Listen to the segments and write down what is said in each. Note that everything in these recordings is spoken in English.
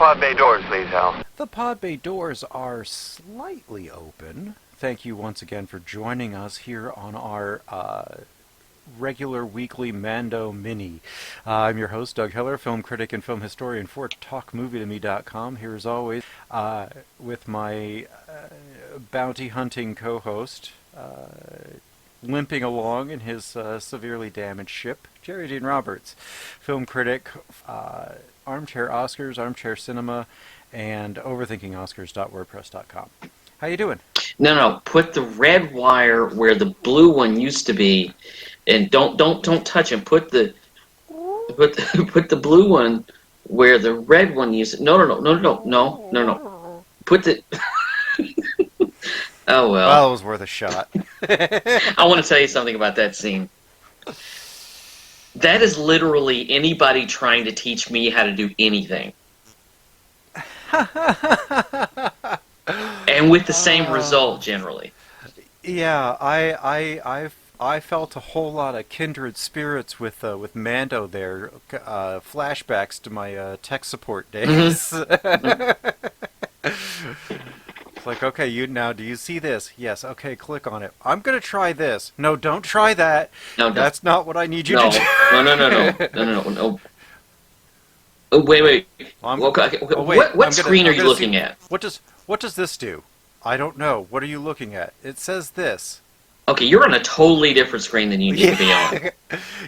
pod bay doors, please, Hal. The pod bay doors are slightly open. Thank you once again for joining us here on our regular weekly Mando Mini. I'm your host, Doug Heller, film critic and film historian for TalkMovieToMe.com. Here as always with my bounty hunting co-host, limping along in his severely damaged ship, Jerry Dean Roberts, film critic, Armchair Oscars, Armchair Cinema, and OverthinkingOscars.wordpress.com. How you doing? No. Put the red wire where the blue one used to be, and don't touch him. Put the blue one where the red one used to. No. Put the. Oh well. Well, it was worth a shot. I want to tell you something about that scene. That is literally anybody trying to teach me how to do anything. And with the same result, generally. Yeah, I felt a whole lot of kindred spirits with Mando there. Flashbacks to my tech support days. Mm-hmm. It's like, okay, do you see this? Yes, okay, click on it. I'm gonna try this. No, don't try that. No, that's not what I need you to do. No. Oh, wait. Okay. What screen are you looking at? What does this do? I don't know. What are you looking at? It says this. Okay, you're on a totally different screen than you need to be on.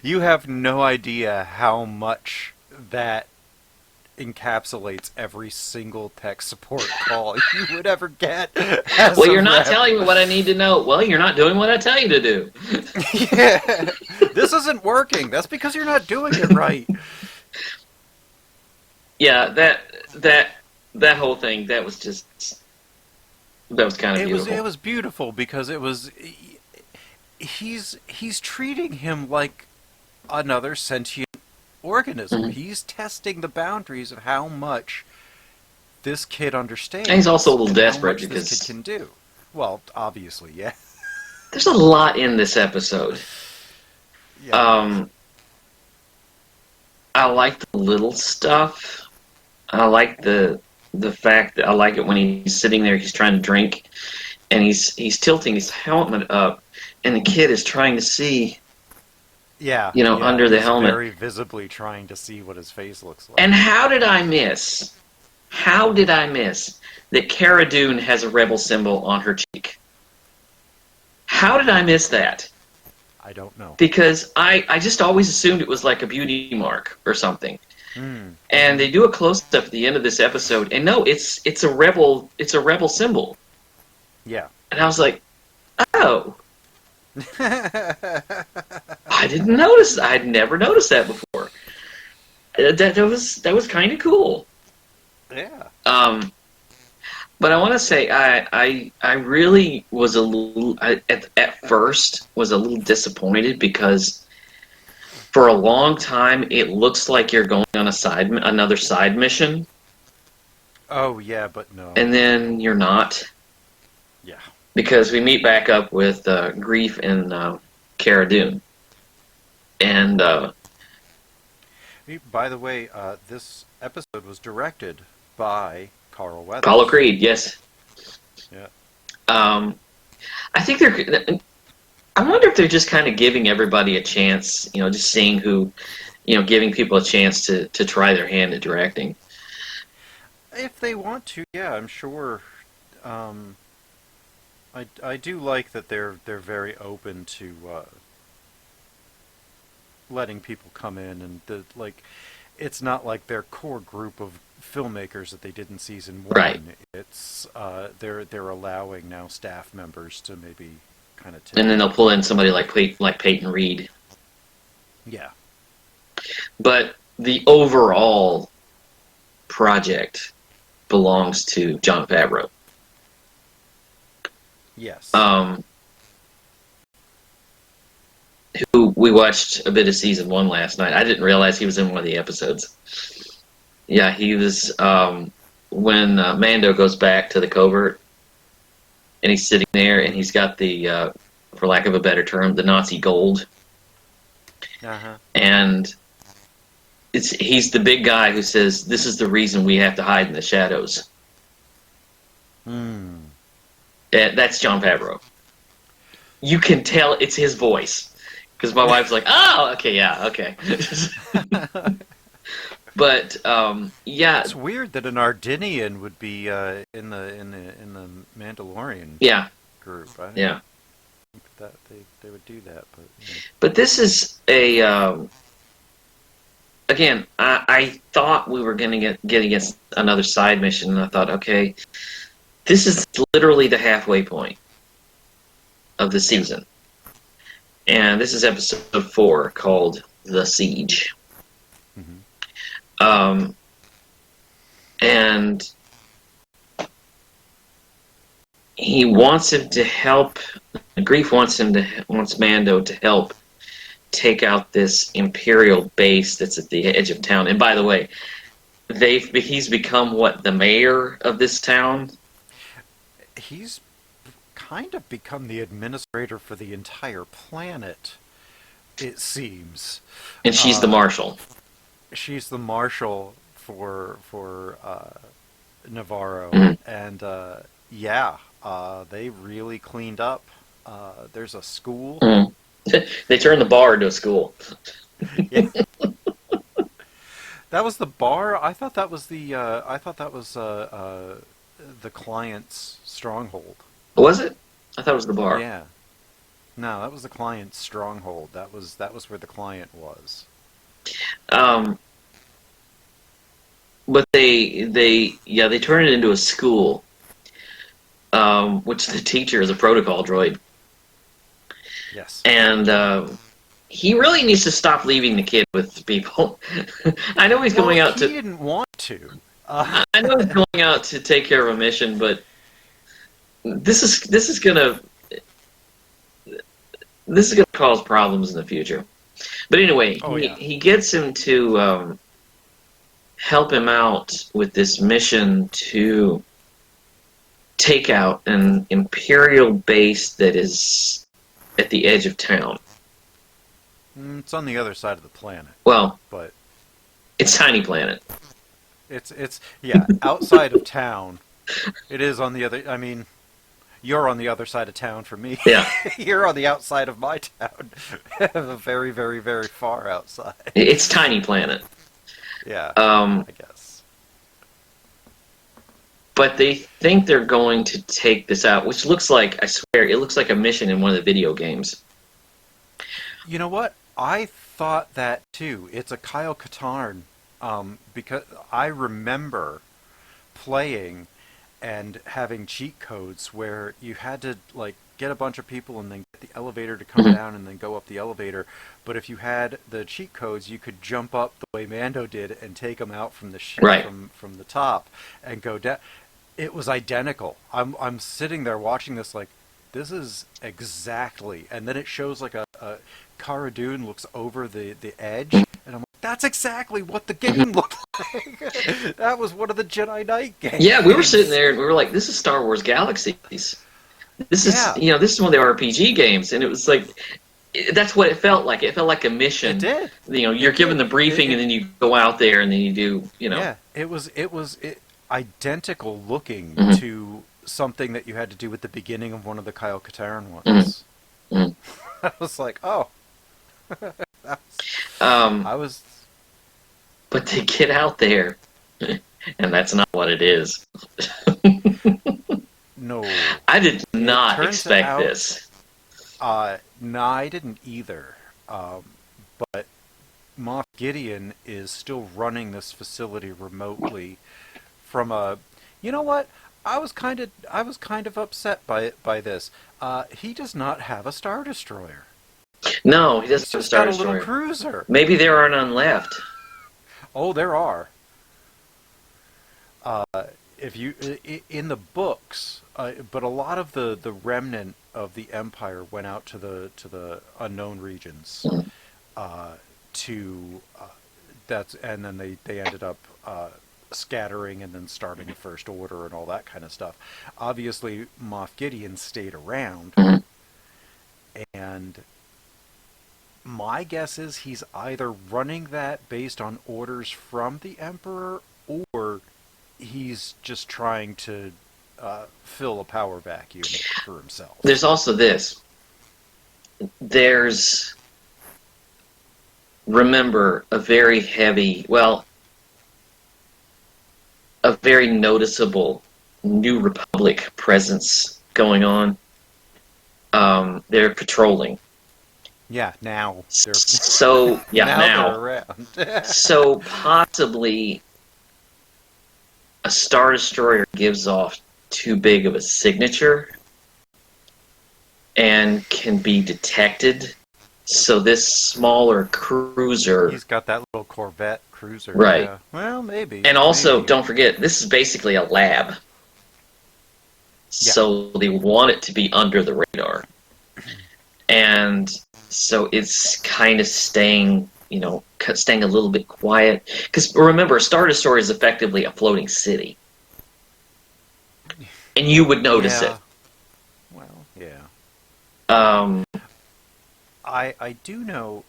You have no idea how much that encapsulates every single tech support call you would ever get. Well, you're not telling me what I need to know. Well, you're not doing what I tell you to do. Yeah. This isn't working. That's because you're not doing it right. Yeah, that whole thing, that was kind of beautiful. It was beautiful because he's treating him like another sentient organism. Mm-hmm. He's testing the boundaries of how much this kid understands. And he's also a little desperate because because this kid can do. Well, obviously, yeah. There's a lot in this episode. Yeah. I like the little stuff. I like the fact that I like it when he's sitting there, he's trying to drink, and he's tilting his helmet up, and the kid is trying to see. Yeah. Under the helmet. Very visibly trying to see what his face looks like. And how did I miss that Cara Dune has a rebel symbol on her cheek? How did I miss that? I don't know. Because I just always assumed it was like a beauty mark or something. And they do a close-up at the end of this episode, and no, it's a rebel symbol. Yeah. And I was like, oh. I didn't notice. I'd never noticed that before. That was kind of cool. Yeah. But I want to say I really was a little at first was a little disappointed because for a long time it looks like you're going on another side mission. Oh yeah, but no. And then you're not. Yeah. Because we meet back up with Grief and Cara Dune. And by the way, this episode was directed by Carl Weathers. Apollo Creed, yes. Yeah. I think I wonder if they're just kind of giving everybody a chance, just seeing who, giving people a chance to try their hand at directing. If they want to, yeah, I'm sure. I do like that they're very open to letting people come in, and it's not like their core group of filmmakers that they did in season 1. Right. It's they're allowing now staff members to maybe kind of take. And then they'll pull in somebody like Peyton Reed. Yeah. But the overall project belongs to Jon Favreau. Yes. Who we watched a bit of season 1 last night. I didn't realize he was in one of the episodes. Yeah, he was when Mando goes back to the covert, and he's sitting there, and he's got the, for lack of a better term, the Nazi gold. Uh-huh. And he's the big guy who says, "This is the reason we have to hide in the shadows." Hmm. That's John Favreau. You can tell it's his voice because my wife's like, "Oh, okay, yeah, okay." But yeah, It's weird that an Ardinian would be in the Mandalorian yeah, group. I didn't yeah. think that they would do that, but But this is a again. I thought we were going to get against another side mission, and I thought, okay, this is literally the halfway point of the yeah. season, and this is episode 4 called "The Siege." Hmm. Um, and he wants him to help. Grief wants Mando to help take out this Imperial base that's at the edge of town. And by the way, he's become what, the mayor of this town, He's kind of become the administrator for the entire planet. It seems. and she's the Uh, marshal. she's the marshal for Navarro, Mhm. and yeah, they really cleaned up. There's a school. Mhm. They turned the bar into a school. Yeah, that was the bar. I thought that was the. I thought that was the client's stronghold. Was it? I thought it was the bar. Yeah. No, that was the client's stronghold. That was where the client was. Um, but they turn it into a school, which the teacher is a protocol droid, Yes. and he really needs to stop leaving the kid with people. I know he's Well, going out he to. didn't want to. I know he's going out to take care of a mission, but this is gonna cause problems in the future. But anyway, Oh yeah. he gets him to help him out with this mission to take out an Imperial base that is at the edge of town. It's on the other side of the planet, Well, but it's Tiny Planet. it's yeah, outside of town. It is on the other. I mean, you're on the other side of town for me. Yeah, You're on the outside of my town, very, very, very far outside. it's Tiny Planet. Yeah, Um, I guess. but they think they're going to take this out, which looks like, I swear, it looks like a mission in one of the video games. You know what? I thought that too. It's a Kyle Katarn, because I remember playing and having cheat codes where you had to like get a bunch of people and then get the elevator to come Mhm. down and then go up the elevator. But if you had the cheat codes, you could jump up the way Mando did and take them out from the Right. from the top and go down. It was identical. I'm sitting there watching this like this is exactly, and then it shows like a Cara Dune looks over the edge, and I'm like, that's exactly what the game looked like. That was one of the Jedi Knight Yeah, we were sitting games. there and we were like, "This is Star Wars Galaxies. This is, Yeah, this is one of the RPG games." And it was like, that's what it felt like. It felt like a it mission. did. You're It given did. the briefing and then you go out there and then you do. Yeah, it identical looking Mhm, to something that you had to do at the beginning of one of the Kyle Katarn mhm, ones. mhm. I was like, oh, that Um, I was. but they get out there, and that's not what it is. No. I did It not turns expect out, this. no, I didn't either. But Moff Gideon is still running this facility remotely from a. You know what? I was kind of upset by this. He does not have a Star Destroyer. No, he doesn't He's have a just Star got a little Destroyer. cruiser. Maybe there are none left. Oh, there are. Uh, if you in the books, but a lot of the remnant of the Empire went out to the unknown regions. Mhm, To that's and then they ended up scattering and then starting a first order and all that kind of stuff. Obviously, Moff Gideon stayed around, mhm, and My guess is he's either running that based on orders from the Emperor, or he's just trying to fill a power vacuum for himself. There's also this. There's, remember, a very heavy, well, a very noticeable New Republic presence going on. They're patrolling. Yeah, now they're So, yeah, now they're now. around. So, possibly a Star Destroyer gives off too big of a signature and can be detected. So, this smaller cruiser. He's got that little Corvette cruiser. Right. Yeah. Well, maybe. And also, Maybe. don't forget, this is basically a lab. Yeah. So, they want it to be under the radar. And so it's kind of staying a little bit quiet. Because remember, Star Destroyer is effectively a floating city. And you would notice Yeah. it. Well, yeah. Um, I do know.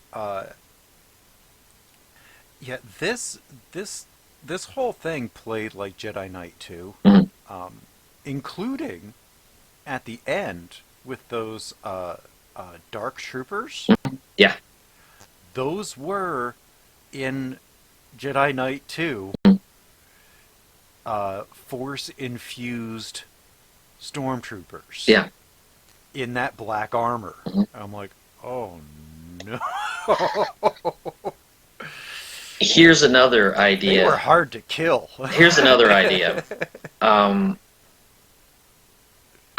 Yeah. This whole thing played like Jedi Knight 2, mhm. including at the end with those dark troopers. Yeah. Those were in Jedi Knight 2 force infused stormtroopers Yeah. in that black armor. Mhm. I'm like, oh no. Here's another They were idea. hard to kill. Here's another idea. Um,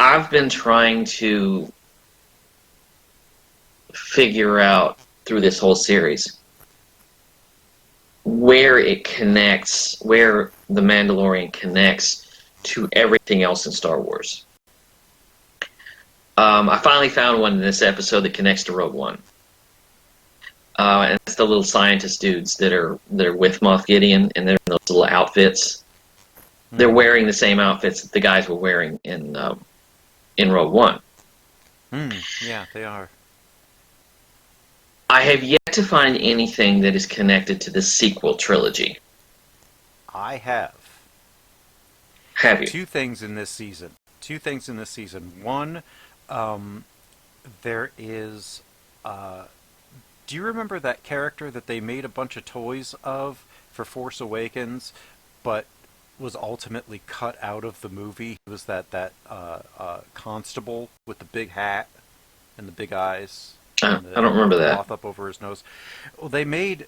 I've been trying to figure out through this whole series where it connects, where the Mandalorian connects to everything else in Star Wars. I finally found one in this episode that connects to Rogue One. And it's the little scientist dudes that are with Moff Gideon, and they're in those little outfits. They're wearing the same outfits that the guys were wearing in Rogue One. Yeah, they are. I have yet to find anything that is connected to the sequel trilogy. I have. Have you? Two things in this season. One, there is. Do you remember that character that they made a bunch of toys of for Force Awakens, but was ultimately cut out of the movie? It was that constable with the big hat and the big eyes. I And don't remember that. cloth up over his nose. Well, they made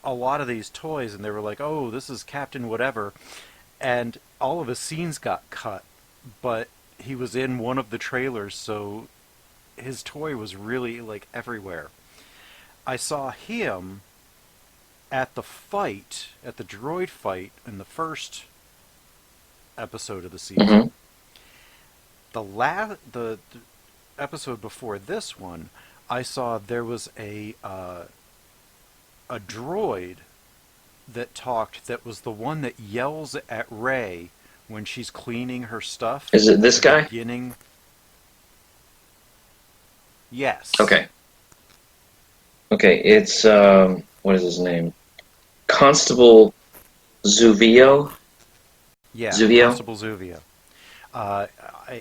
a lot of these toys, and they were like, "Oh, this is Captain Whatever," and all of his scenes got cut, but he was in one of the trailers, so his toy was really like everywhere. I saw him at the droid fight in the first episode of the season. Mm-hmm. The episode before this one, I saw there was a droid that talked, that was the one that yells at Rey when she's cleaning her stuff. Is it this at the guy? beginning. Yes. Okay. Okay, it's what is his name? Constable Zuvio. Yeah, Zuvio? Constable Zuvio.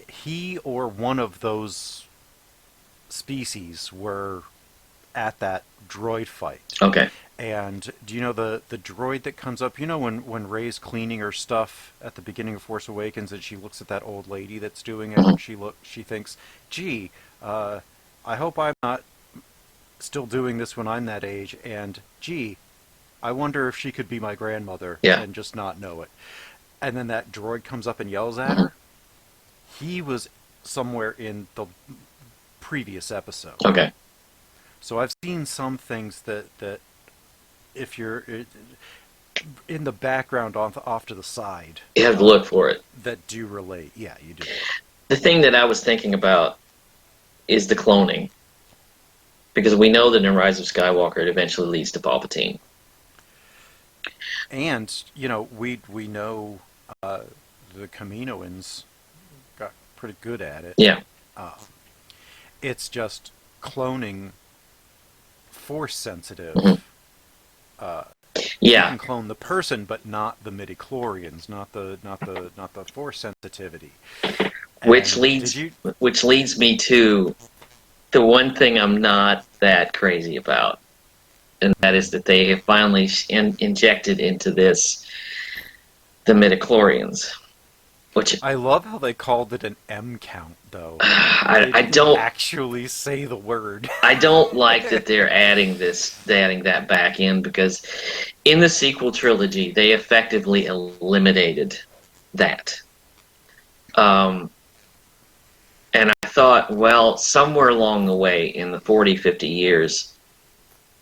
He or one of those species were at that droid fight. Okay. And do you know the droid that comes up? You know when Rey's cleaning her stuff at the beginning of Force Awakens, and she looks at that old lady that's doing it, and she thinks, "Gee, I hope I'm not still doing this when I'm that age." And gee, I wonder if she could be my grandmother and just not know it. And then that droid comes up and yells at her. He was somewhere in the previous episode. Okay. So I've seen some things that if you're in the background off to the side, You have to look for it. that do relate. Yeah, you do. The thing that I was thinking about is the cloning. Because we know that in Rise of Skywalker it eventually leads to Palpatine. And, you know, we know the Kaminoans got pretty good at it. Yeah. It's just cloning force sensitive. Mhm. Uh, he Yeah, can clone the person, but not the midichlorians, not the force sensitivity. which And did leads you? which leads me to the one thing I'm not that crazy about, and that is that they have finally injected into this the midichlorians, which I love how they called it an M count, though. I, They I didn't don't actually say the word. I don't like that they're adding that back in, because in the sequel trilogy they effectively eliminated that. Um, and I thought, well, somewhere along the way in the 40, 50 years,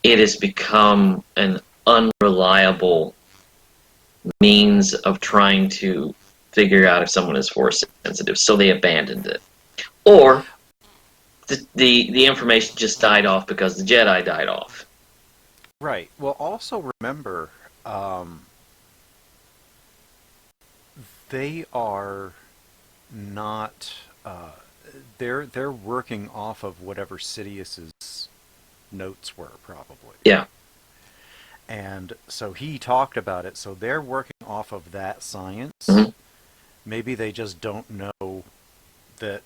it has become an unreliable means of trying to figure out if someone is force sensitive, so they abandoned it. Or the information just died off because the Jedi died off. Right. Well, also remember, um, they are not. They're working off of whatever Sidious's notes were, probably. Yeah. And so he talked about it. So they're working off of that science. Hmm. Maybe they just don't know that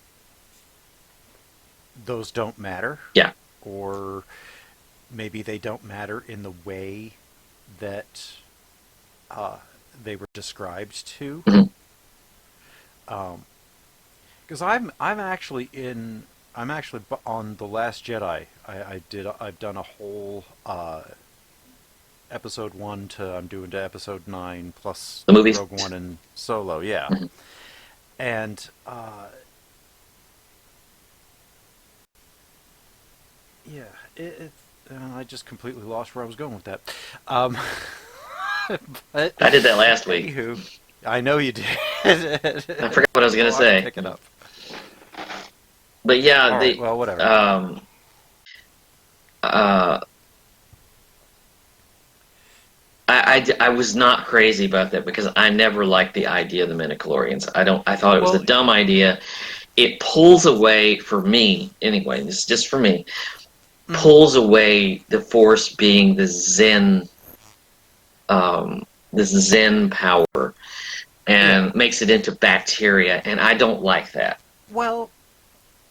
those don't matter, Yeah. or maybe they don't matter in the way that uh, they were described to. Hmm. Because I'm actually in. I'm actually on the Last Jedi. I've done a whole episode 1 to I'm doing to episode 9 plus The movies. Rogue One and Solo. Yeah, Hmm. and yeah, I just completely lost where I was going with that. Um, but I did that last week. anywho, I know you did. I forgot what I was going to I'll have to say. pick it up. But yeah, All right. Well, whatever. uh, I was not crazy about that because I never liked the idea of the midichlorians. I thought it was a Well, dumb idea. It pulls away, for me anyway, this is just for me, mhm, pulls away the force being um, this zen power, yeah. and makes it into bacteria, and I don't like that. Well,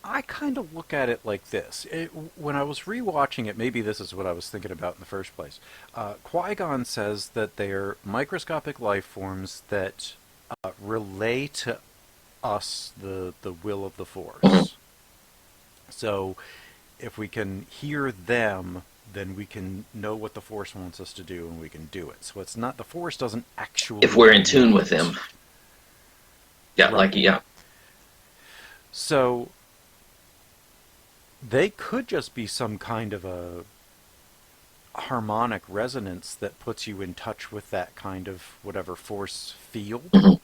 I kind of look at it like this. When I was rewatching it, maybe this is what I was thinking about in the first place. Qui-Gon says that they're microscopic life forms that relay to us the will of the Mhm. Force. So if we can hear them, then we can know what the Force wants us to do, and we can do it. So it's not the Force doesn't If actually we're in tune with create. them, yeah, Right. like yeah. So they could just be some kind of a harmonic resonance that puts you in touch with that kind of whatever force field. Mhm.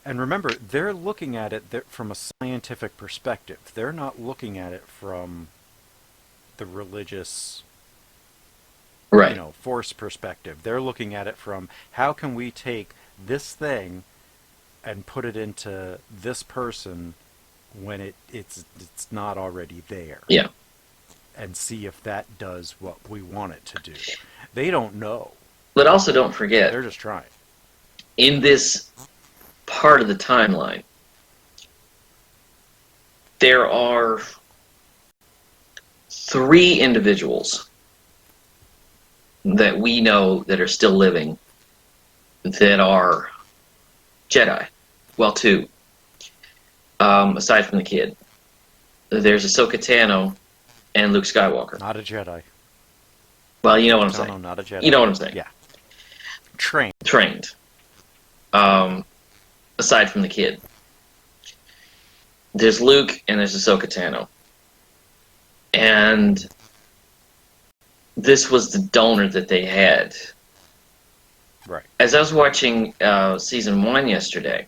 And remember, they're looking at it from a scientific perspective. They're not looking at it from the religious, Right. force perspective. They're looking at it from how can we take this thing and put it into this person when it's not already there, Yeah. and see if that does what we want it to do. They don't know. But also don't forget, They're just trying. in this part of the timeline, there are three individuals that we know that are still living that are Jedi. Well, two, aside from the kid. There's Ahsoka Tano and Luke Skywalker. Not a Jedi. Well, you know what I'm saying. Tano, not a Jedi. You know what I'm saying. Yeah. Trained. Trained. Um, aside from the kid. There's Luke and there's Ahsoka Tano. And this was the donor that they had. Right. As I was watching season 1 yesterday,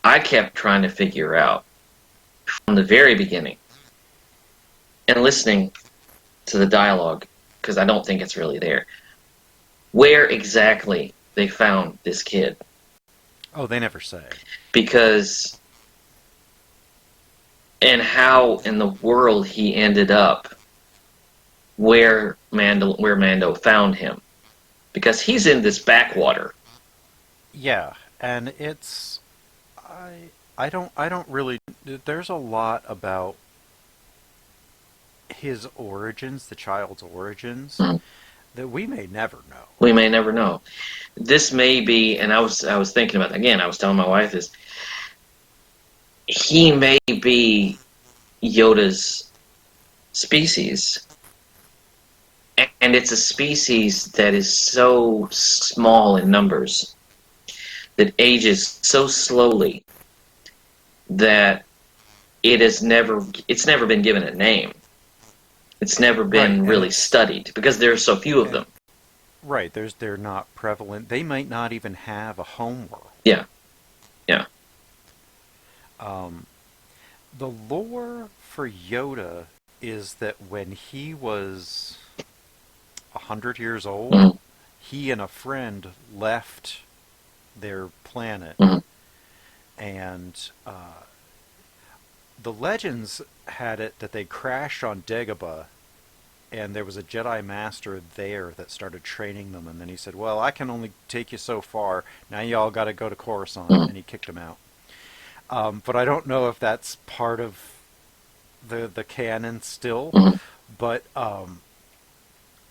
I kept trying to figure out from the very beginning and listening to the dialogue, because I don't think it's really there, where exactly they found this kid. Oh, they never say. Because, and how in the world he ended up where Mando found him, because he's in this backwater. Yeah, and it's I don't really. There's a lot about his origins, the child's origins, Mhm. that we may never know. We may never know. This may be, and I was thinking about again. I was telling my wife this. He may be Yoda's species, and it's a species that is so small in numbers, that ages so slowly, that it's never been given a name. It's never Right, been and really it's studied because there are so few of and them. right. They're not prevalent. They might not even have a home world. Yeah, yeah. Um, the lore for Yoda is that when he was 100 years old, Mm-hmm. he and a friend left their planet, Mm-hmm. and the legends had it that they crashed on Dagobah, and there was a Jedi Master there that started training them, and then he said, "Well, I can only take you so far. Now y'all got to go to Coruscant," Mm-hmm. and he kicked them out. But I don't know if that's part of the canon still. Mm-hmm. But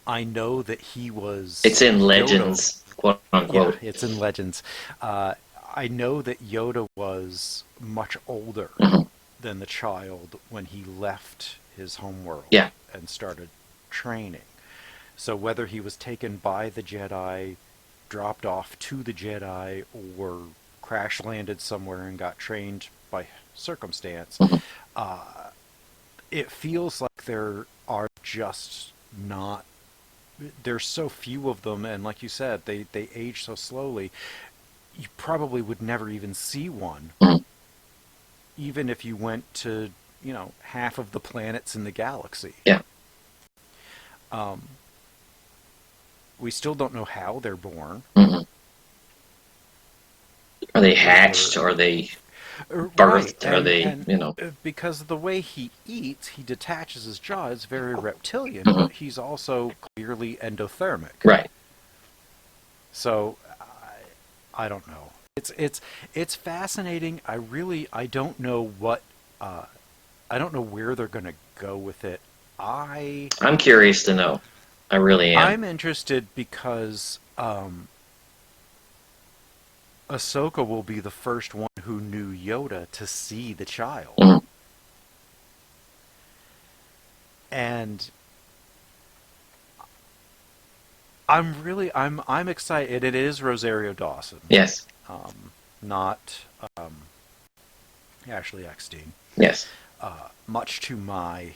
I know that he It's was in Yoda. legends, quote Yeah, unquote. it's in Legends. I know that Yoda was much older Mm-hmm. than the child when he left his homeworld Yeah. and started training. So whether he was taken by the Jedi, dropped off to the Jedi, or crash landed somewhere and got trained by circumstance, Mm-hmm. uh, it feels like there are just not. There's so few of them, and like you said, they age so slowly. You probably would never even see one, Mm-hmm. even if you went to half of the planets in the galaxy. Yeah. Um, we still don't know how they're born, Mm-hmm. Are they hatched? or Are they right, birthed? Are and they, and you know? because of the way he eats, he detaches his jaw. It's very reptilian, Mm-hmm. but he's also clearly endothermic. Right. So I don't know. It's fascinating. I don't know what I don't know where they're going to go with it. I I'm curious to know. I really am. I'm interested because Ahsoka will be the first one who knew Yoda to see the child, Mm-hmm. and I'm excited. It is Rosario Dawson, Yes. not Ashley Eckstein. Yes. Much to my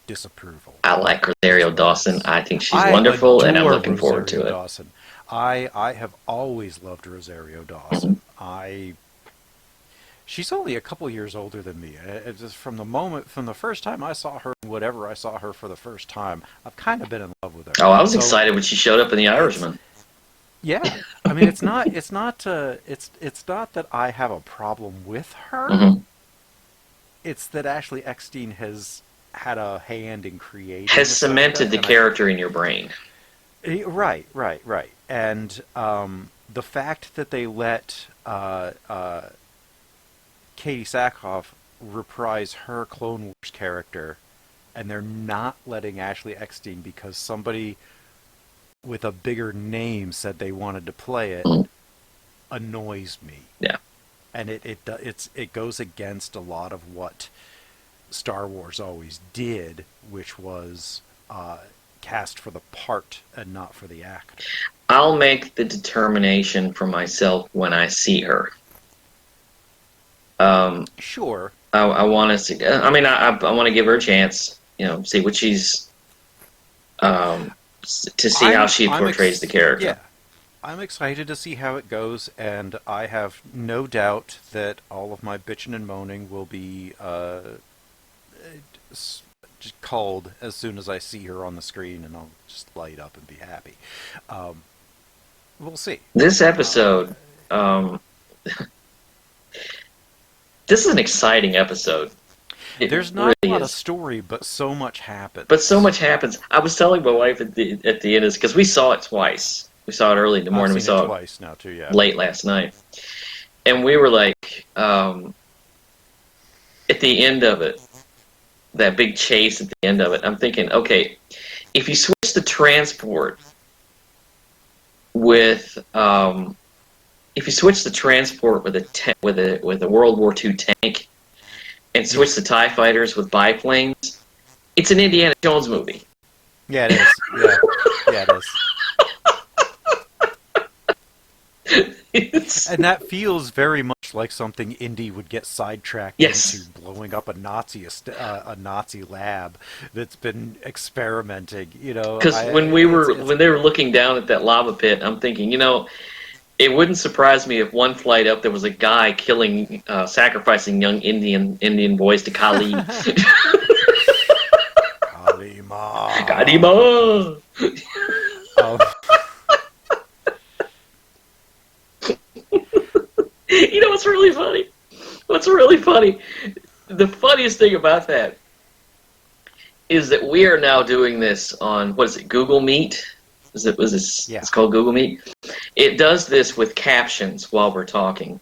disapproval, I like is Rosario what it Dawson. is. I think she's I wonderful, and I'm adore looking forward Rosario to it. Dawson. I have always loved Rosario Dawson. I She's only a couple years older than me. It's just from the first time I saw her, whatever I saw her for the first time, I've kind of been in love with her. Oh, I was So excited when she showed up in The it's Irishman. yeah. I mean, it's not that I have a problem with her. Mm-hmm. It's that Ashley Eckstein has had a hand in creating Has cemented Ahsoka, the and I character in your brain. right, and the fact that they let Katie Sackhoff reprise her Clone Wars character, and they're not letting Ashley Eckstein because somebody with a bigger name said they wanted to play it, Mm. annoys me, Yeah. and it goes against a lot of what Star Wars always did, which was cast for the part and not for the actor. I'll make the determination for myself when I see her. Um, Sure. I want to see. I mean, I want to give her a chance. You know, see what she's to see how she portrays the character. Yeah, I'm excited to see how it goes, and I have no doubt that all of my bitching and moaning will be just called as soon as I see her on the screen, and I'll just light up and be happy. Um, we'll see. This Uh, episode, this is an exciting episode. It There's not a really lot of is. story, but so much But so happens. much happens. I was telling my wife at the end is because we saw it twice. We saw it early in the I've morning. We seen it saw it twice now too. Yeah. late last night, and we were like, at the end of it, that big chase at the end of it. I'm thinking, okay, if you switch the transport with if you switch the transport with a World War II tank and Yeah. switch the TIE fighters with biplanes, it's an Indiana Jones movie. Yeah, it is. Yeah. Yeah, it is. It's, And that feels very much like something Indy would get sidetracked into, yes, blowing up a Nazi lab that's been experimenting. because It's when they were looking down at that lava pit, I'm thinking, it wouldn't surprise me if one flight up there was a guy killing, sacrificing young Indian boys to Kali. Kalima. Kadima! Um, You know what's really funny? What's really funny? The funniest thing about that is that we are now doing this on, what is it, Google Meet? Was this? yeah. It's called Google Meet. It does this with captions while we're talking.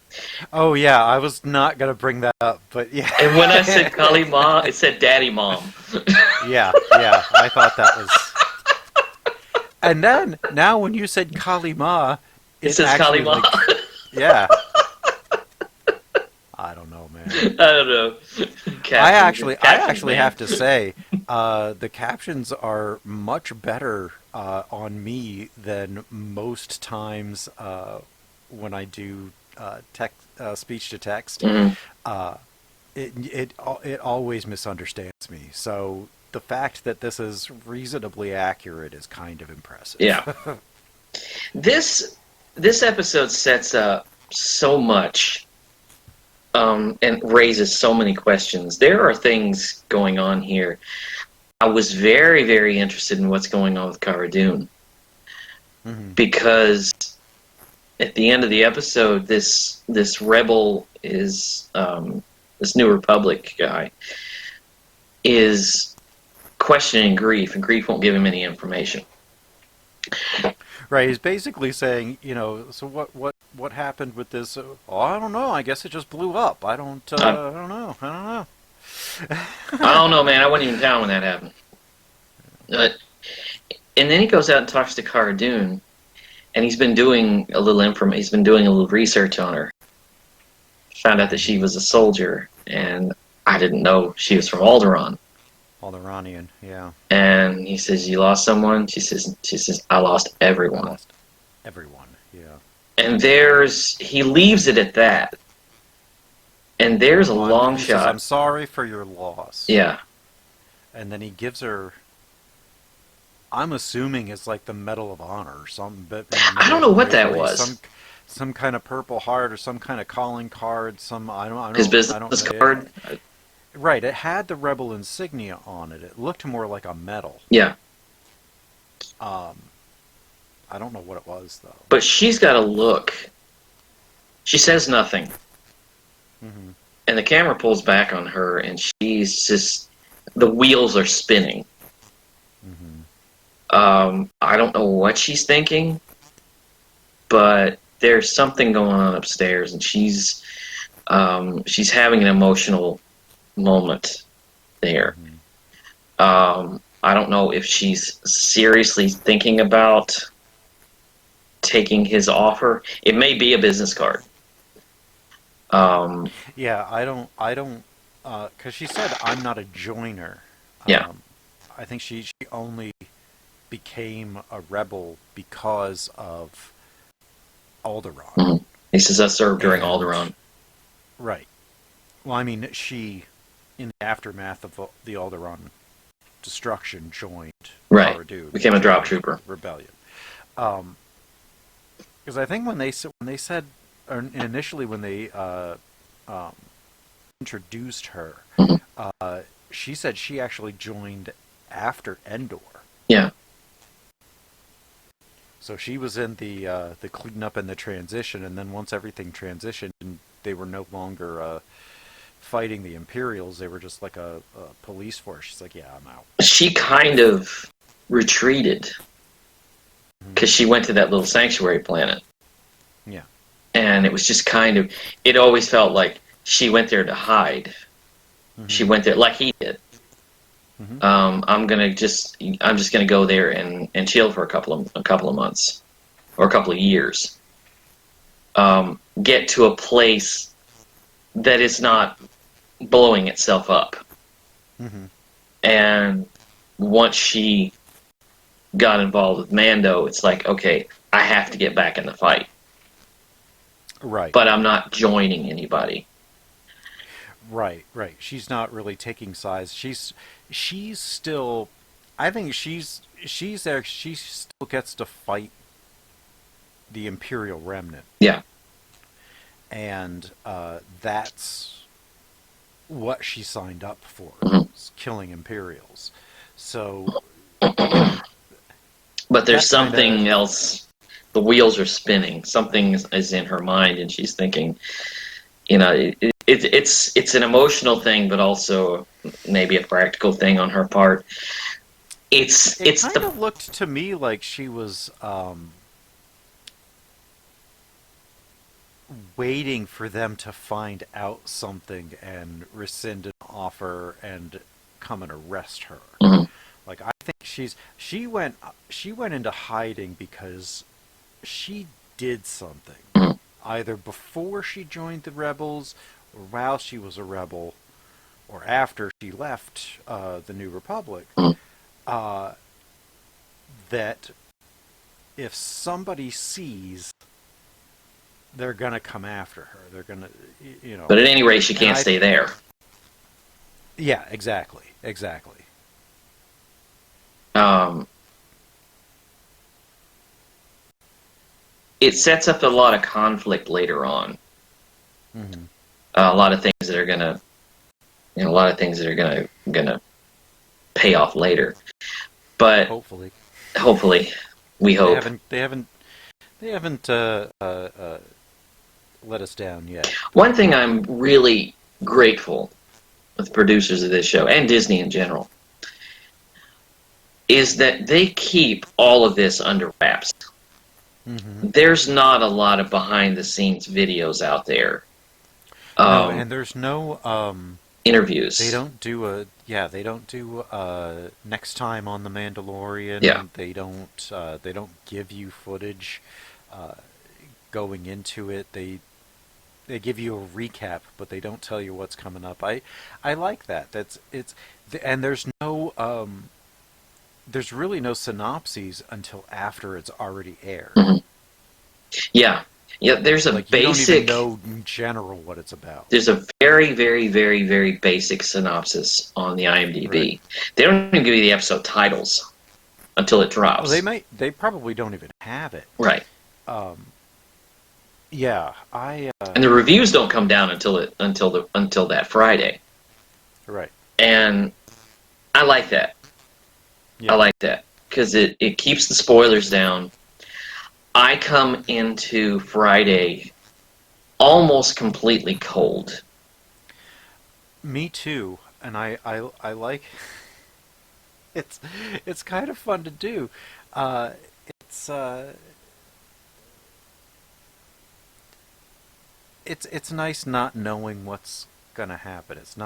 Oh yeah, I was not gonna bring that up, but yeah. And when I said Kali Ma, it said Daddy Mom. Yeah, yeah. I thought that was. And then now when you said Kalima, It it says Kali actually Ma. like yeah. I don't know, man. I don't know. I Captions, actually man. have to say, the captions are much better on me than most times when I do text, speech to text. Mhm. Uh, it always misunderstands me. So the fact that this is reasonably accurate is kind of Yeah. impressive. This this episode sets up so much, and raises so many questions. There are things going on here. I was very, very interested in what's going on with Cara Dune Hmm. because at the end of the episode, this rebel is, this New Republic guy is questioning Grief, and Grief won't give him any information. Right, he's basically saying, so what happened with this? Oh, I don't know. I guess it just blew up. I, I don't know. I I don't don't know, know. man. I wasn't even in town when that happened. And then he goes out and talks to Cara Dune, and he's been doing a little research on her. Found out that she was a soldier, and I didn't know she was from Alderaan. Alderanian, yeah. And he says, "You lost someone?" She says, "I lost I everyone." lost everyone. Yeah. And he leaves it at that. And there's a Well, long he says, "I'm shot. sorry for your loss," Yeah, and then he gives her. I'm assuming it's like the Medal of Honor or something, but I don't know what that maybe was. some kind of Purple Heart or some kind of calling card. His I don't business know. card. Right, it had the rebel insignia on it. It looked more like a medal. Yeah, Um, I don't know what it was though. but she's got a look. She says nothing, Hmm. and the camera pulls back on her, and she's just, the wheels are spinning. Hmm. I don't know what she's thinking, but there's something going on upstairs, and she's having an emotional moment there. Hmm. I don't know if she's seriously thinking about taking his offer. It may be a business card. Um, Yeah, I don't, because she said I'm not a joiner. yeah. I think she only became a rebel because of Alderaan. Mhm. He says, "I served during And Alderaan." right. Well, I mean, she, in the aftermath of the Alderaan destruction, joined Right. Cara Dune, Became a drop joined trooper. rebellion. Because I think when they said, or initially when they um, introduced her, Mhm. she said she actually joined after Endor. Yeah. So she was in the cleanup and the transition, and then once everything transitioned, and they were no longer fighting the Imperials. They were just like a police force. She's like, yeah, I'm out. She kind of retreated because she went to that little sanctuary planet. Yeah. And it was just kind of, it always felt like she went there to hide. She went there like he did. I'm just gonna go there and chill for a couple of months or a couple of years. Get to a place that is not blowing itself up. And once she got involved with Mando, it's like, okay, I have to get back in the fight. Right. But I'm not joining anybody. Right. She's not really taking sides. She's still. I think she's there. She still gets to fight the Imperial remnant. Yeah. And that's what she signed up for, killing Imperials. So, but there's something else. The wheels are spinning. Something is in her mind, and she's thinking, it's an emotional thing, but also maybe a practical thing on her part. It kind of looked to me like she was waiting for them to find out something and rescind an offer and come and arrest her. Like, I think she went into hiding because she did something, either before she joined the rebels, or while she was a rebel, or after she left the New Republic. That if somebody sees, they're gonna come after her. They're gonna, But at any rate, she can't stay there. Yeah, exactly. It sets up a lot of conflict later on. A lot of things that are gonna, gonna pay off later. But hopefully, we hope they haven't let us down yet. One thing I'm really grateful with producers of this show and Disney in general is that they keep all of this under wraps. There's not a lot of behind-the-scenes videos out there. No, and there's no interviews. They don't do next time on the Mandalorian. Yeah. They don't give you footage going into it. They give you a recap, but they don't tell you what's coming up. I like that. And there's no there's really no synopses until after it's already aired. Yeah. There's a basic. You don't even know in general what it's about. There's a very, very, very, very basic synopsis on the IMDb. Right. They don't even give you the episode titles until it drops. Well, they probably don't even have it. Right. Yeah, and the reviews don't come down until that Friday. Right. And I like that. Yeah. I like that because it keeps the spoilers down. I come into Friday almost completely cold. Me too, and I like it's kind of fun to do. It's nice not knowing what's gonna happen. It's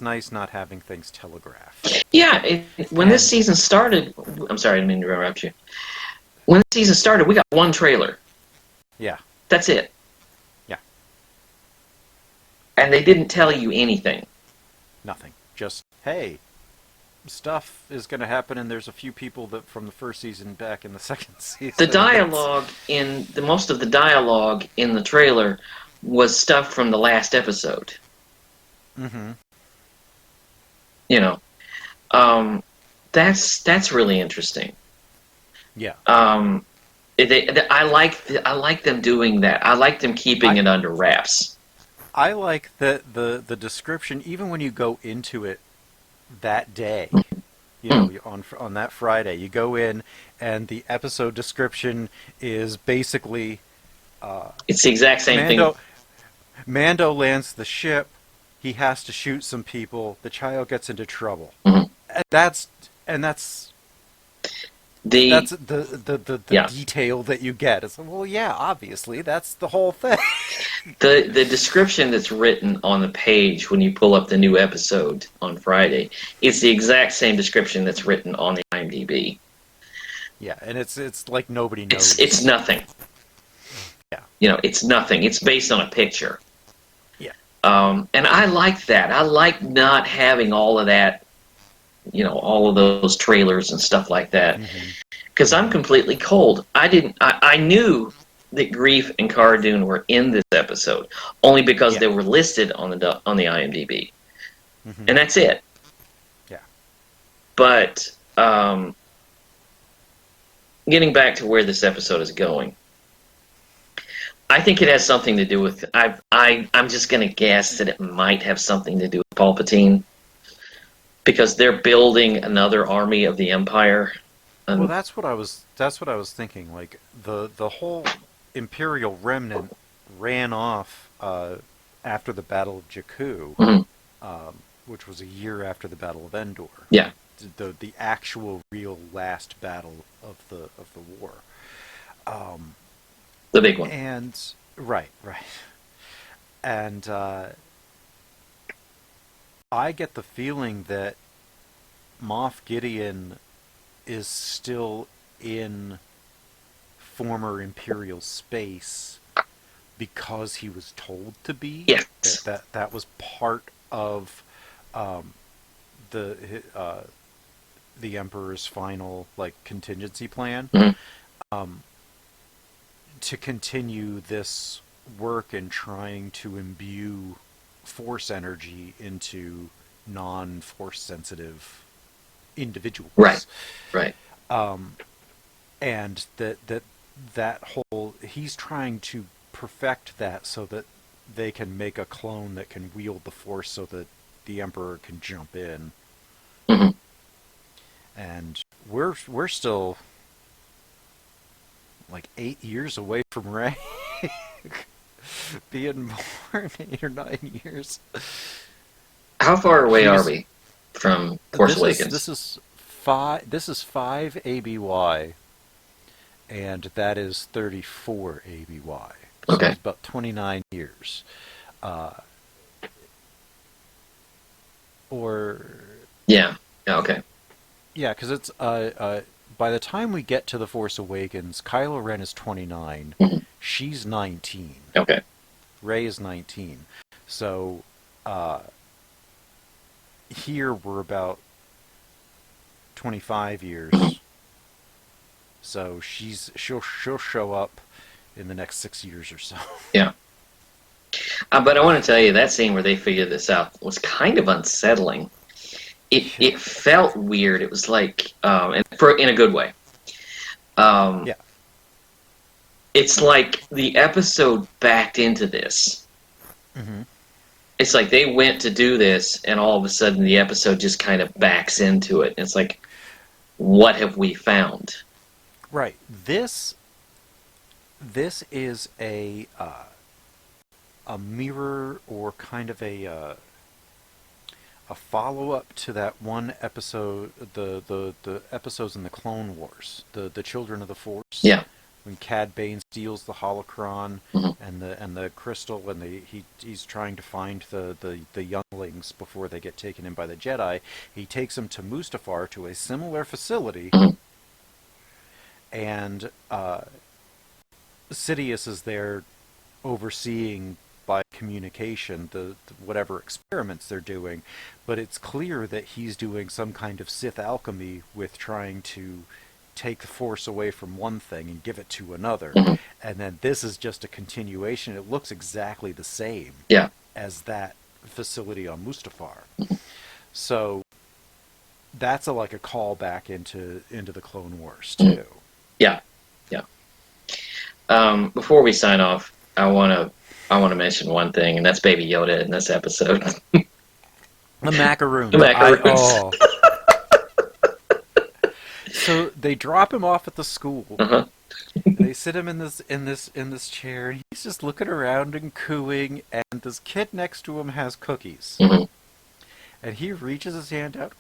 nice not having things telegraphed. Yeah, when this season started, I'm sorry, I didn't mean to interrupt you. When the season started, we got one trailer. Yeah. That's it. Yeah. And they didn't tell you anything. Nothing. Just, hey, stuff is going to happen, and there's a few people that from the first season back in the second season. The dialogue most of the dialogue in the trailer was stuff from the last episode. That's really interesting. Yeah. I like them doing that. I like them keeping it under wraps. I like the description, even when you go into it that day, on that Friday, you go in and the episode description is basically it's the exact same thing. Mando lands the ship. he has to shoot some people. The child gets into trouble. Mhm. And that's and The that's the yeah, detail that you get. It's like, well, yeah, obviously that's the whole thing. the description that's written on the page when you pull up the new episode on Friday is the exact same description that's written on the IMDb. Yeah, and it's like nobody It's knows. nothing. Yeah, It's nothing. It's based on a picture. yeah, And I like that. I like not having all of that, all of those trailers and stuff like that. hmm Because I'm hmm completely cold. I knew that Grief and Cara Dune were in this episode only because yeah, they were listed on the IMDb, hmm and that's it. yeah. But getting back to where this episode is going, I think it has something to do with. I'm just going to guess that it might have something to do with Palpatine because they're building another army of the Empire. Well, And that's what I was thinking. Like the whole Imperial remnant ran off after the Battle of Jakku, mhm, which was a year after the Battle of Endor, yeah, the actual real last battle of the war. the big one. And right, and I get the feeling that Moff Gideon is still in former Imperial space because he was told to be. That Yes. that was part of um, the the Emperor's final like contingency plan Mhm. to continue this work in trying to imbue force energy into non-force sensitive Right. individuals. Right. And that whole he's trying to perfect that so that they can make a clone that can wield the force so that the Emperor can jump in. Mhm. And we're still like 8 years away from Rey being born, 8 or 9 years. How far away are She's we from Force this is Awakens? this is five ABY, and that is 34 ABY. So Okay. it's about 29 years. Uh, or Yeah. Yeah. Okay. yeah, because it's by the time we get to the Force Awakens, Kylo Ren is 29, Mhm. she's 19, Okay. Rey is 19. So uh, here we're about 25 Mhm. years. So she'll show up in the next 6 years or so. Yeah. But I want to tell you that scene where they figured this out was kind of unsettling. It felt weird. It was like, in a good way. Um, Yeah. it's like the episode backed into this. hmm It's like they went to do this, and all of a sudden the episode just kind of backs into it. And it's like, what have we found? Right. This is a mirror or kind of a follow up to that one episode, the episodes in the Clone Wars, the Children of the Force, Yeah. when Cad Bane steals the holocron Mhm. and the crystal, and he's trying to find the younglings before they get taken in by the Jedi. He takes them to Mustafar to a similar facility, Mhm. and Sidious is there overseeing by communication the whatever experiments they're doing, but it's clear that he's doing some kind of Sith alchemy with trying to take the force away from one thing and give it to another. Mhm. And then this is just a continuation. It looks exactly the same Yeah. as that facility on Mustafar. So that's like a callback into the Clone Wars Mhm. too. Yeah. Yeah. Before we sign off, I want to mention one thing, and that's Baby Yoda in this episode. The The macaroons. macaroons. So they drop him off at the school, Uh-huh. And they sit him in this chair, and he's just looking around and cooing. And this kid next to him has cookies, Hmm. and he reaches his hand out.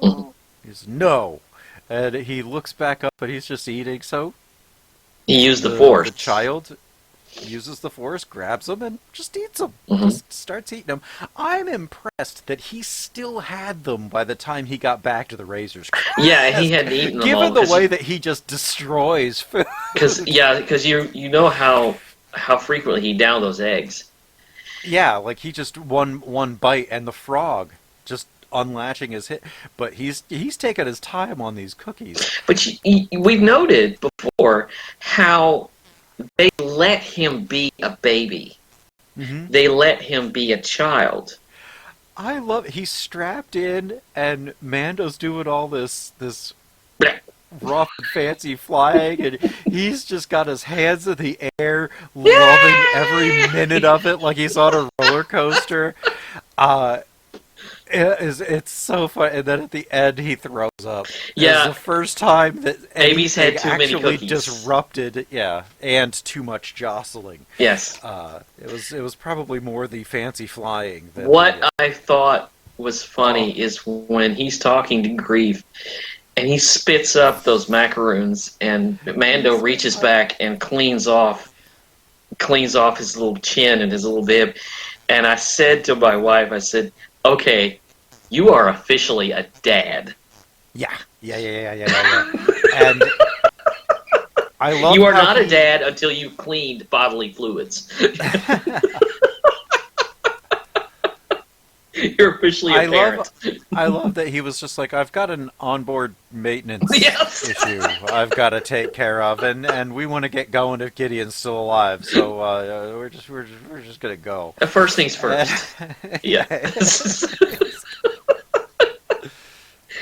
Hmm. He's no, and he looks back up, and he's just eating. So He used the the Force. child uses the force, grabs them, and just eats them. Hmm. Just starts eating them. I'm impressed that he still had them by the time he got back to the Razor's Yeah, he Crest. hadn't eaten them all Given the because way that he just destroys food. because you know how frequently he downed those eggs. Yeah, like he just one bite, and the frog just unlatching his hit. But he's taking his time on these cookies. But we've noted before how they let him be a baby. Hmm. They let him be a child. I love. He's strapped in, and Mando's doing all this Blech. rough and fancy flying, and he's just got his hands in the air, loving every minute Yay! of it like he's on a roller coaster. Uh, it's so fun, and then at the end he throws up. It was Yeah, the first time that babies anything had too many actually cookies. disrupted, yeah, and too much jostling. Yes. It was probably more the fancy flying than What the I thought was oh. funny is when he's talking to Grief and he spits up those macaroons and Mando He's reaches like, back and cleans off his little chin and his little bib. And I said to my wife, I said, "Okay, you are officially a dad. yeah, yeah, yeah, yeah, yeah, yeah, yeah. And I You loved are how not a he. dad until you've cleaned bodily fluids. You're officially a I love, parent." I love that he was just like, I've got an onboard maintenance Yes. issue I've got to take care of, and we want to get going if Gideon's still alive, so we're just gonna go. First things And, first. Yeah. yeah,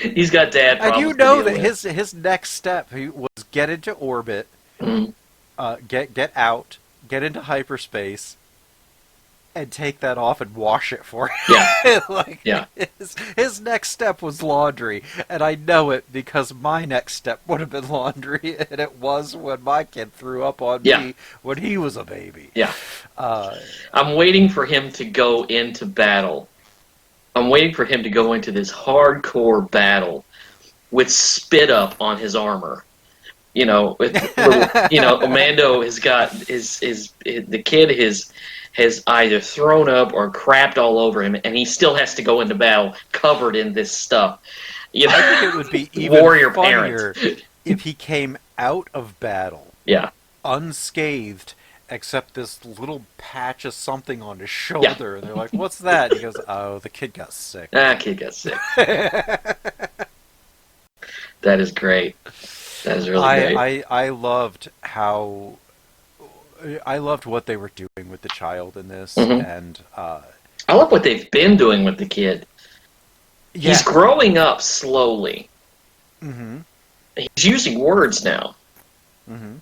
He's got dad and you problems to know deal that with. his next step was get into orbit, Mm. get out, get into hyperspace, and take that off and wash it for Yeah. him. Like Yeah. his next step was laundry, and I know it because my next step would have been laundry, and it was when my kid threw up on Yeah. me when he was a baby. Yeah. Uh, I'm waiting for him to go into battle. I'm waiting for him to go into this hardcore battle with spit up on his armor. With little, Mando has got the kid has either thrown up or crapped all over him, and he still has to go into battle covered in this stuff. I think it would be even Warrior parent. funnier if he came out of battle Yeah, unscathed, except this little patch of something on his yeah. shoulder, and they're like, "What's that?" And he goes, "Oh, the kid got sick." Ah, kid got sick. That is great. That is really great. I loved how I loved what they were doing with the child in this, Hmm. and I love what they've been doing with the kid. He's yeah, growing up slowly. mm-hmm, He's using words now. mm-hmm.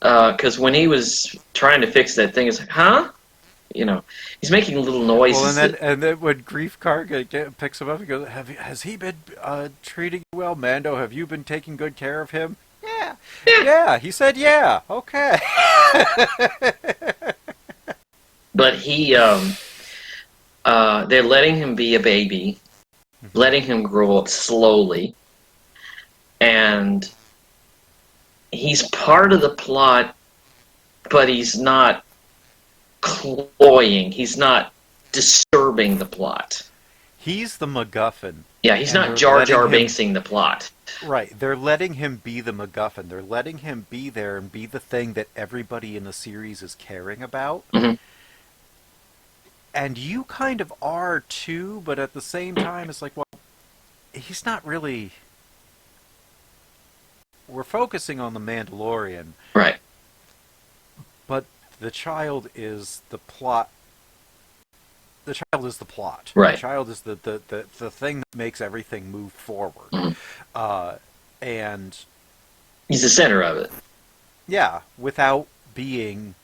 Because when he was trying to fix that thing, it's like, huh? He's making little Well, noises that, and then when Grief Karga picks him up, he goes, Has he been treating you well, Mando? Have you been taking good care of him?" Yeah, yeah. yeah. He said, "Yeah, okay." But they're letting him be a baby, Hmm. letting him grow up slowly, and he's part of the plot, but he's not cloying. He's not disturbing the plot. He's the MacGuffin, Yeah, he's and not they're Jar letting Jar him. Binksing the plot. Right, they're letting him be the MacGuffin. They're letting him be there and be the thing that everybody in the series is caring about. Hmm. And you kind of are too, but at the same time, it's like, well, he's not really. We're focusing on the Mandalorian, Right, but the child is the plot. The child is the plot. The right. child is the thing that makes everything move forward. Hmm. Uh, and He's the center of it. yeah, without being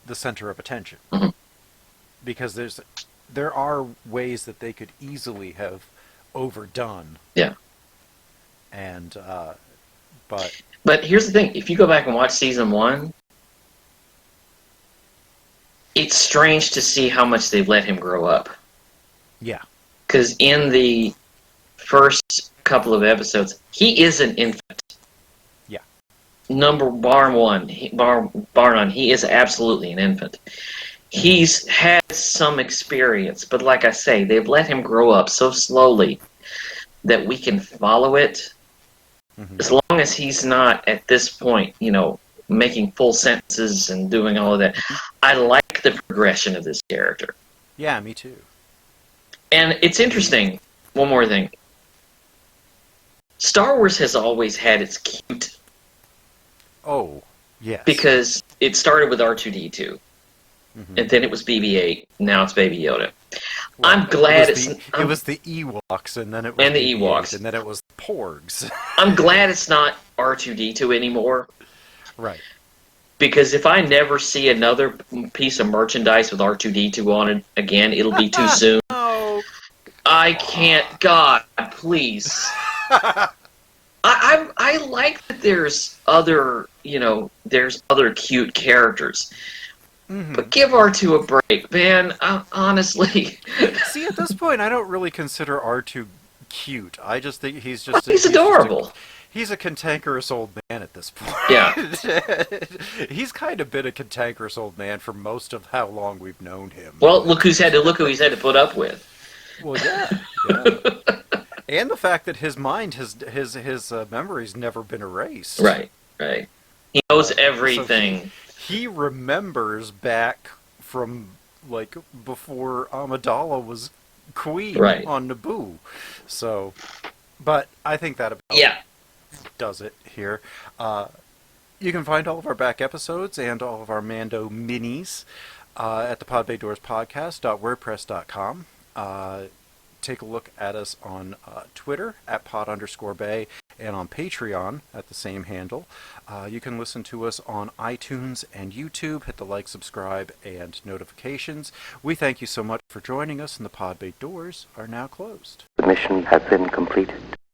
the center of attention. Hmm. Because there are ways that they could easily have overdone, Yeah. and But here's the thing: if you go back and watch season 1, it's strange to see how much they've let him grow up. Yeah. Because in the first couple of episodes, he is an infant. Yeah. Bar none, he is absolutely an infant. He's had some experience, but like I say, they've let him grow up so slowly that we can follow it. Mm-hmm. As long as he's not at this point, making full sentences and doing all of that. I like the progression of this character. Yeah, me too. And it's interesting, one more thing. Star Wars has always had its cute. Oh, yes. Because it started with R2-D2. Mm-hmm. And then it was BB-8. Now it's Baby Yoda. Well, I'm glad it was the Ewoks, and then it was and the BB-8, Ewoks, and then it was Porgs. I'm glad it's not R2-D2 anymore. Right. Because if I never see another piece of merchandise with R2-D2 on it again, it'll be too soon. Oh. I can't. God, please. I like that there's other cute characters. Mm-hmm. But give R2 a break, man. Honestly. See, at this point, I don't really consider R2 cute. I just think he's just... He's adorable. He's a cantankerous old man at this point. Yeah. He's kind of been a cantankerous old man for most of how long we've known him. Well, look who he's had to put up with. Well, yeah. And the fact that his mind, his memory's never been erased. Right. He knows everything. So he remembers back from, like, before Amidala was queen on Naboo. So, but I think that about does it here. You can find all of our back episodes and all of our Mando minis at the podbaydoorsPodcast.wordpress.com. Take a look at us on Twitter at pod_bay and on Patreon at the same handle. You can listen to us on iTunes and YouTube. Hit the like, subscribe, and notifications. We thank you so much for joining us, and the Pod Bay doors are now closed. The mission has been completed.